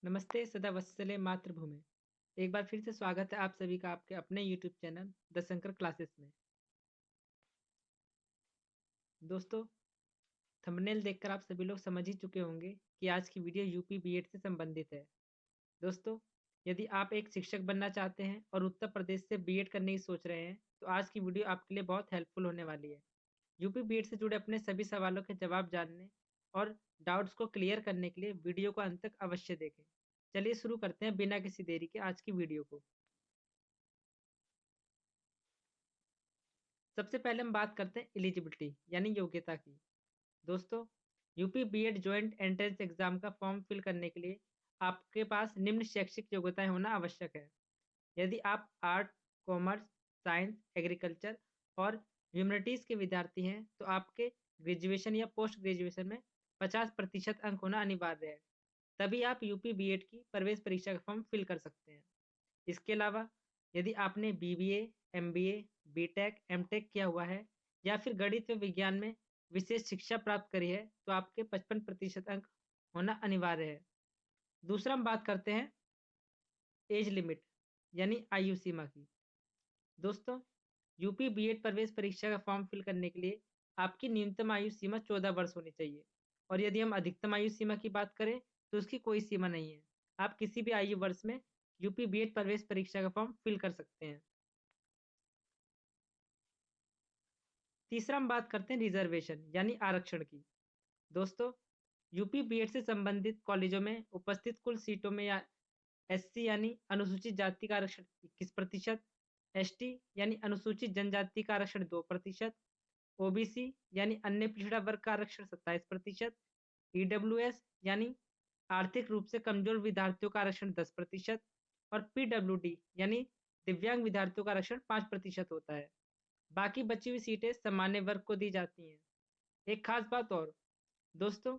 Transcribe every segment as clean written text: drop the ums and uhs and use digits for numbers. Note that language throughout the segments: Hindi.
नमस्ते सदा वत्सले मातृभूमि। एक बार फिर से स्वागत है आप सभी का आपके अपने YouTube channel the Shankar classes में। दोस्तों, थंबनेल देखकर आप सभी लोग समझ ही चुके होंगे कि आज की वीडियो यूपी बीएड से संबंधित है। दोस्तों, यदि आप एक शिक्षक बनना चाहते हैं और उत्तर प्रदेश से बीएड करने की सोच रहे हैं, तो आज की वीडियो आपके लिए बहुत हेल्पफुल होने वाली है। यूपी बीएड से जुड़े अपने सभी सवालों के जवाब जानने और डाउट्स को क्लियर करने के लिए वीडियो को अंत तक अवश्य देखें। चलिए शुरू करते हैं बिना किसी देरी के आज की वीडियो को। सबसे पहले हम बात करते हैं एलिजिबिलिटी यानी योग्यता की। दोस्तों, UP BEd joint entrance exam का फॉर्म फिल करने के लिए आपके पास निम्न शैक्षिक योग्यताएं होना आवश्यक है। यदि आप आर्ट, कॉमर्स, साइंस, एग्रीकल्चर और ह्यूमैनिटीज़ के विद्यार्थी हैं तो आपके ग्रेजुएशन या पोस्ट ग्रेजुएशन में 50% अंक होना अनिवार्य है। तभी आप यूपी बीएड की प्रवेश परीक्षा का फॉर्म फिल कर सकते हैं। इसके अलावा यदि आपने बीबीए, एमबीए, बीटेक, एमटेक किया हुआ है या फिर गणित व विज्ञान में विशेष शिक्षा प्राप्त करी है तो आपके 55% अंक होना अनिवार्य है। दूसरा हम बात करते हैं एज लिमिट यानी आयु सीमा की। दोस्तों, यूपी बीएड प्रवेश परीक्षा का फॉर्म फिल करने के लिए आपकी न्यूनतम आयु सीमा 14 वर्ष होनी चाहिए। और यदि हम अधिकतम आयु सीमा की बात करें तो उसकी कोई सीमा नहीं है। आप किसी भी आयु वर्ष में यूपी बीएड प्रवेश परीक्षा का फॉर्म फिल कर सकते हैं। तीसरा हम बात करते हैं रिजर्वेशन यानी आरक्षण की। दोस्तों, यूपी बीएड से संबंधित कॉलेजों में उपस्थित कुल सीटों में या एससी यानी अनुसूचित जाति का आरक्षण 21%, एसटी यानी अनुसूचित जनजाति का आरक्षण 2%, ओबीसी यानी अन्य पिछड़ा वर्ग का आरक्षण 27%, ईडब्ल्यूएस यानी आर्थिक रूप से कमजोर विद्यार्थियों का आरक्षण 10% और पीडब्ल्यूडी यानी दिव्यांग विद्यार्थियों का आरक्षण 5% होता है। बाकी बची हुई सीटें सामान्य वर्ग को दी जाती हैं। एक खास बात और, दोस्तों,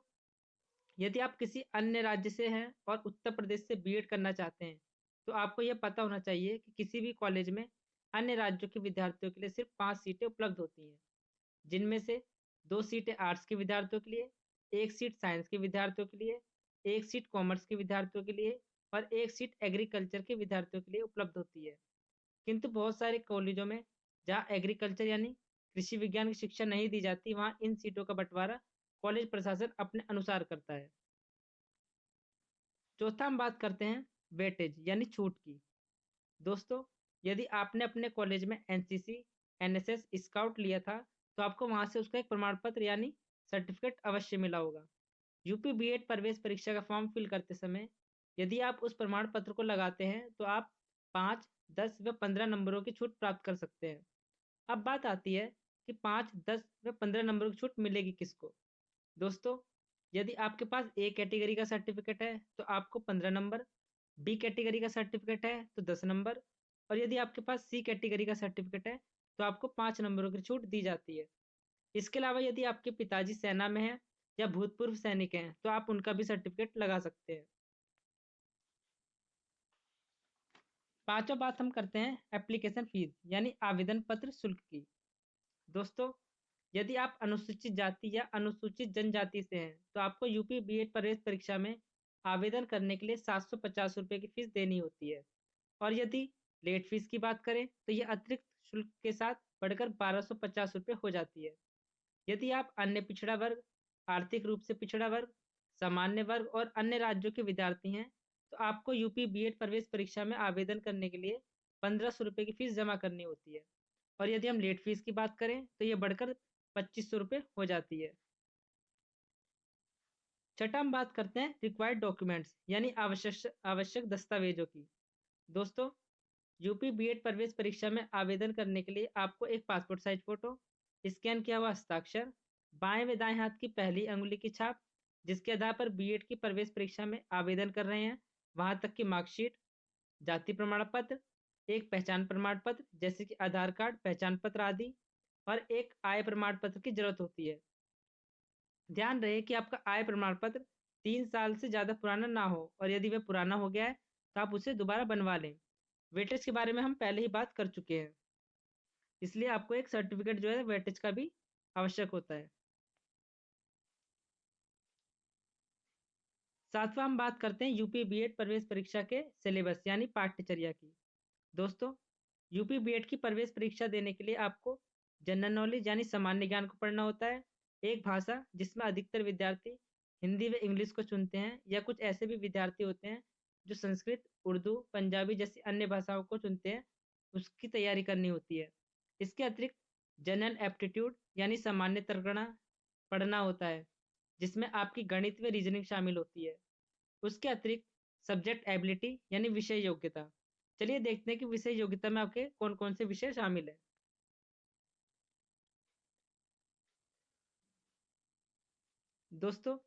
यदि आप किसी अन्य राज्य से हैं और उत्तर प्रदेश से बीएड करना चाहते हैं तो आपको यह पता होना चाहिए कि किसी भी कॉलेज में अन्य राज्यों के विद्यार्थियों के लिए सिर्फ 5 सीटें उपलब्ध होती हैं, जिनमें से 2 सीटें आर्ट्स के विद्यार्थियों के लिए, 1 सीट साइंस के विद्यार्थियों के लिए, 1 सीट कॉमर्स के विद्यार्थियों के लिए और 1 सीट एग्रीकल्चर के विद्यार्थियों के लिए उपलब्ध होती है। किंतु बहुत सारे कॉलेजों में जहाँ एग्रीकल्चर यानी कृषि विज्ञान की शिक्षा नहीं दी जाती, वहाँ इन सीटों का बंटवारा कॉलेज प्रशासन अपने अनुसार करता है। चौथा हम बात करते हैं वेटेज यानी छूट की। दोस्तों, यदि आपने अपने कॉलेज में एनसीसी, एनएसएस, स्काउट लिया था तो आपको वहां से उसका एक प्रमाण पत्र यानी सर्टिफिकेट अवश्य मिला होगा। यूपी बीएड प्रवेश परीक्षा का फॉर्म फिल करते समय यदि आप उस प्रमाण पत्र को लगाते हैं तो आप 5, 10 व 15 नंबरों की छूट प्राप्त कर सकते हैं। अब बात आती है कि 5, 10 व 15 नंबरों की छूट मिलेगी किसको। दोस्तों, यदि आपके पास ए कैटेगरी का सर्टिफिकेट है तो आपको 15 नंबर, बी कैटेगरी का सर्टिफिकेट है तो 10 नंबर और यदि आपके पास सी कैटेगरी का सर्टिफिकेट है तो आपको 5 नंबरों की छूट दी जाती है। इसके अलावा यदि आपके पिताजी सेना में हैं या भूतपूर्व सैनिक हैं तो आप उनका भी सर्टिफिकेट लगा सकते हैं। पांचवा बात हम करते हैं एप्लीकेशन फीस यानी आवेदन पत्र शुल्क की। दोस्तों, यदि आप अनुसूचित जाति या अनुसूचित जनजाति से हैं तो आपको यूपी बीएड प्रवेश परीक्षा में आवेदन करने के लिए 750 रुपये की फीस देनी होती है। और यदि लेट फीस की बात करें तो यह अतिरिक्त शुल्क के साथ बढ़कर 1250 रुपये हो जाती है। यदि आप अन्य पिछड़ा वर्ग, आर्थिक रूप से पिछड़ा वर्ग, सामान्य वर्ग और अन्य राज्यों के विद्यार्थी हैं तो आपको यूपी बीएड प्रवेश परीक्षा में आवेदन करने के लिए 1500 रुपये की फीस जमा करनी होती है। और यदि हम लेट फीस की बात करें तो ये बढ़कर 2500 रुपये हो जाती है। छठा हम बात करते हैं रिक्वायर्ड डॉक्यूमेंट्स यानी आवश्यक आवश्यक दस्तावेजों की। दोस्तों, यूपी बीएड प्रवेश परीक्षा में आवेदन करने के लिए आपको एक पासपोर्ट साइज फोटो, स्कैन किया हुआ हस्ताक्षर, बाएं व दाएं हाथ की पहली अंगुली की छाप, जिसके आधार पर बीएड की प्रवेश परीक्षा में आवेदन कर रहे हैं वहां तक की मार्कशीट, जाति प्रमाण पत्र, एक पहचान प्रमाण पत्र जैसे कि आधार कार्ड, पहचान पत्र आदि और एक आय प्रमाण पत्र की जरूरत होती है। ध्यान रहे कि आपका आय प्रमाण पत्र 3 साल से ज़्यादा पुराना ना हो और यदि वह पुराना हो गया है तो आप उसे दोबारा बनवा लें। वेटेज के बारे में हम पहले ही बात कर चुके हैं, इसलिए आपको एक सर्टिफिकेट जो है वेटेज का भी आवश्यक होता है। सातवां हम बात करते हैं यूपी बीएड प्रवेश परीक्षा के सिलेबस यानी पाठ्यचर्या की। दोस्तों, यूपी बीएड की प्रवेश परीक्षा देने के लिए आपको जनरल नॉलेज यानी सामान्य ज्ञान को पढ़ना होता है, एक भाषा जिसमें अधिकतर विद्यार्थी हिंदी व इंग्लिश को चुनते हैं, या कुछ ऐसे भी विद्यार्थी होते हैं जो संस्कृत, उर्दू, पंजाबी जैसी अन्य भाषाओं को चुनते हैं, उसकी तैयारी करनी होती है। इसके अतिरिक्त जनरल एप्टीट्यूड यानी सामान्य तर्कणा पढ़ना होता है, जिसमें आपकी गणित व रीजनिंग शामिल होती है। उसके अतिरिक्त सब्जेक्ट एबिलिटी यानी विषय योग्यता। चलिए देखते हैं कि विषय योग्यता में आपके कौन कौन से विषय शामिल है। दोस्तों,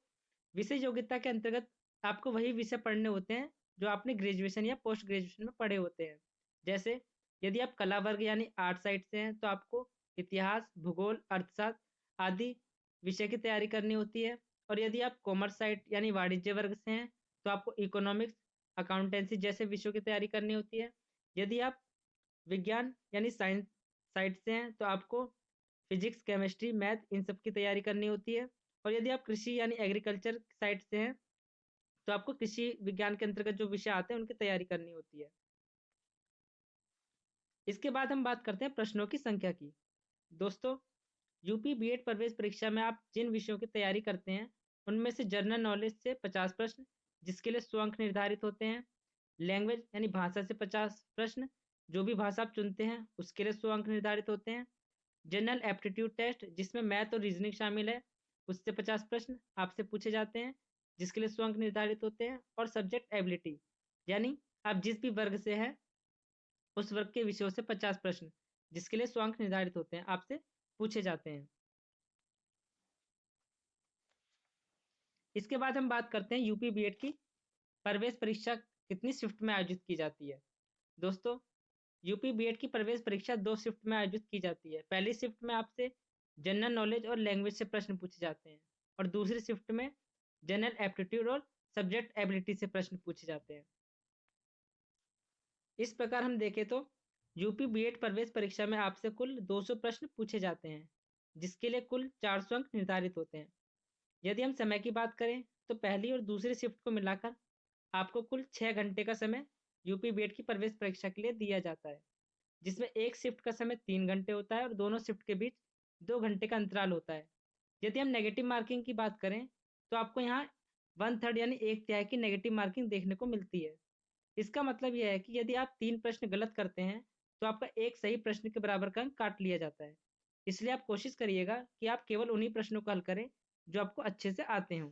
विषय योग्यता के अंतर्गत आपको वही विषय पढ़ने होते हैं जो आपने ग्रेजुएशन या पोस्ट ग्रेजुएशन में पढ़े होते हैं। जैसे यदि आप कला वर्ग यानी आर्ट साइड से हैं तो आपको इतिहास, भूगोल, अर्थशास्त्र आदि विषय की तैयारी करनी होती है। और यदि आप कॉमर्स साइड यानी वाणिज्य वर्ग से हैं तो आपको इकोनॉमिक्स, अकाउंटेंसी जैसे विषयों की तैयारी करनी होती है। यदि आप विज्ञान यानी साइंस साइड से हैं तो आपको फिजिक्स, केमिस्ट्री, मैथ इन सब की तैयारी करनी होती है। और यदि आप कृषि यानी एग्रीकल्चर साइड से हैं तो आपको कृषि विज्ञान के अंतर्गत जो विषय आते हैं उनकी तैयारी करनी होती है। इसके बाद हम बात करते हैं प्रश्नों की संख्या की। दोस्तों, यूपी बीएड प्रवेश परीक्षा में आप जिन विषयों की तैयारी करते हैं उनमें से जनरल नॉलेज से 50 प्रश्न, जिसके लिए 100 अंक निर्धारित होते हैं। लैंग्वेज यानी भाषा से 50 प्रश्न, जो भी भाषा आप चुनते हैं उसके लिए 100 अंक निर्धारित होते हैं। जनरल एप्टीट्यूड टेस्ट, जिसमें मैथ और रीजनिंग शामिल है, उससे 50 प्रश्न आपसे पूछे जाते हैं, जिसके लिए 100 अंक निर्धारित होते हैं। और सब्जेक्ट एबिलिटी यानी आप जिस भी वर्ग से हैं उस वर्ग के विषयों से 50 प्रश्न, जिसके लिए 100 अंक निर्धारित होते हैं, आपसे पूछे जाते हैं। इसके बाद हम बात करते हैं यूपी बीएड की प्रवेश परीक्षा कितनी शिफ्ट में आयोजित की जाती है। दोस्तों, यूपी बीएड की प्रवेश परीक्षा 2 शिफ्ट में आयोजित की जाती है। पहली शिफ्ट में आपसे जनरल नॉलेज और लैंग्वेज से प्रश्न पूछे जाते हैं, और दूसरी शिफ्ट में जनरल एप्टीट्यूड और सब्जेक्ट एबिलिटी से प्रश्न पूछे जाते हैं। इस प्रकार हम देखें तो यूपी बीएड प्रवेश परीक्षा में आपसे कुल 200 प्रश्न पूछे जाते हैं, जिसके लिए कुल 400 अंक निर्धारित होते हैं। यदि हम समय की बात करें तो पहली और दूसरी शिफ्ट को मिलाकर आपको कुल 6 घंटे का समय यूपी बीएड की प्रवेश परीक्षा के लिए दिया जाता है, जिसमें एक शिफ्ट का समय 3 घंटे होता है और दोनों शिफ्ट के बीच 2 घंटे का अंतराल होता है। यदि हम नेगेटिव मार्किंग की बात करें तो आपको यहाँ 1/3 यानी एक तिहाई की नेगेटिव मार्किंग देखने को मिलती है। इसका मतलब यह है कि यदि आप 3 प्रश्न गलत करते हैं तो आपका एक सही प्रश्न के बराबर का अंक काट लिया जाता है। इसलिए आप कोशिश करिएगा कि आप केवल उन्हीं प्रश्नों को हल करें जो आपको अच्छे से आते हों।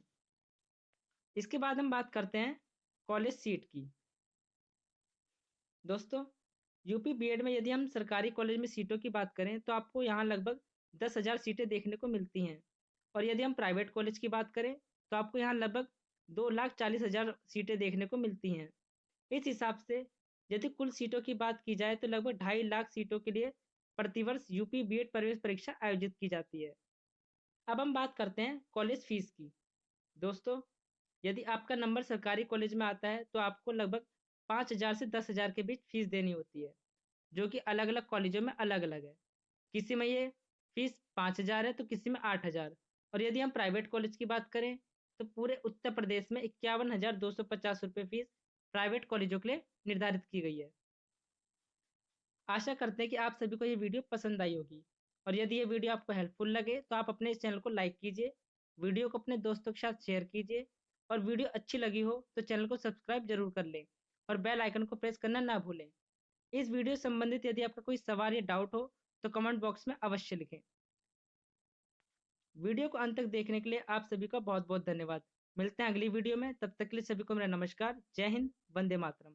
इसके बाद हम बात करते हैं कॉलेज सीट की। दोस्तों, यूपी बीएड में यदि हम सरकारी कॉलेज में सीटों की बात करें तो आपको यहाँ लगभग 10,000 सीटें देखने को मिलती हैं। और यदि हम प्राइवेट कॉलेज की बात करें तो आपको यहाँ लगभग 2,40,000 सीटें देखने को मिलती हैं। इस हिसाब से यदि कुल सीटों की बात की जाए तो लगभग 2.5 लाख सीटों के लिए प्रतिवर्ष यूपी बीएड प्रवेश परीक्षा आयोजित की जाती है। अब हम बात करते हैं कॉलेज फीस की। दोस्तों, यदि आपका नंबर सरकारी कॉलेज में आता है तो आपको लगभग 5,000 से 10,000 के बीच फीस देनी होती है, जो कि अलग अलग कॉलेजों में अलग अलग है। किसी में ये फीस 5,000 है तो किसी में 8,000। और यदि हम प्राइवेट कॉलेज की बात करें तो पूरे उत्तर प्रदेश में 51,250 रुपये फीस प्राइवेट कॉलेजों के लिए निर्धारित की गई है। आशा करते हैं कि आप सभी को ये वीडियो पसंद आई होगी। और यदि ये वीडियो आपको हेल्पफुल लगे तो आप अपने इस चैनल को लाइक कीजिए, वीडियो को अपने दोस्तों के साथ शेयर कीजिए, और वीडियो अच्छी लगी हो तो चैनल को सब्सक्राइब जरूर कर लें और बेल आइकन को प्रेस करना ना भूलें। इस वीडियो से संबंधित यदि आपका कोई सवाल या डाउट हो तो कमेंट बॉक्स में अवश्य लिखें। वीडियो को अंत तक देखने के लिए आप सभी का बहुत बहुत धन्यवाद। मिलते हैं अगली वीडियो में, तब तक के लिए सभी को मेरा नमस्कार। जय हिंद, वंदे मातरम।